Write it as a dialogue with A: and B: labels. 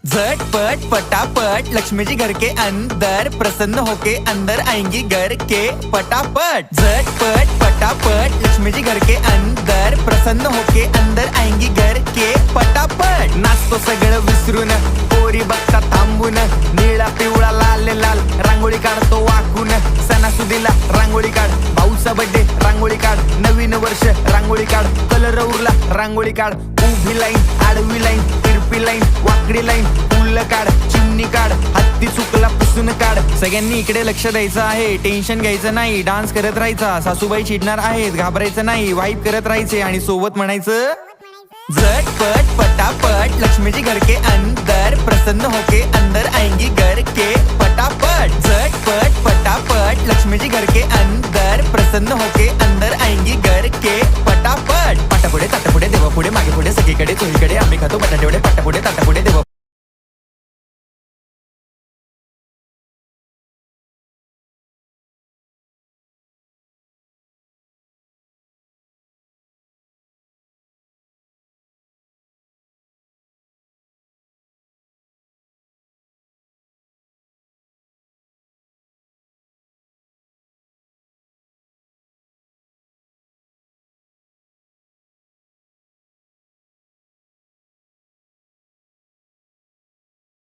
A: झटपट फटाफट लक्ष्मी जी घर के अंदर प्रसन्न होके अंदर आएंगी घर के फटाफट। झटपट फटाफट लक्ष्मी जी घर के अंदर प्रसन्न होके अंदर आएंगी घर के फटाफट। नाचतो सगळं विसरून पोरी बघता थांबून निळा पिवळा लाल लाल रांगोळी काढतो वाकून। सणासुदीला रांगोळी काढ, भाऊचा बर्थडे रांगोळी काढ, नवीन वर्ष रांगोळी काढ, कलर उरला रांगोळी काढ, उभी लाईन आडवी लाईन तिरपी लाईन वाकडी लाईन फुल काढ, चिमणी काढ, हत्ती चुकला पुसून काढ। सगळ्यांनी इकडे लक्ष द्यायचं आहे, टेन्शन घ्यायचं नाही, डान्स करत राहायचा। सासूबाई चिडणार आहेत, घाबरायचं नाही, वाईप करत राहायचे आणि सोबत म्हणायचं झटपट फटाफट लक्ष्मी जी घर के अंदर प्रसन्न होके अंदर आएंगी घर के फटाफट। झटपट फटाफट लक्ष्मी जी घर के अंदर प्रसन्न होके अंदर आएंगी घर के फटाफट। पाटापुढे ताटापुढे देवापुढे मागे पुढे सगळीकडे चोहीकडे आम्ही खातो बटाटेवडे पाटापुढे ताटापुढे देवा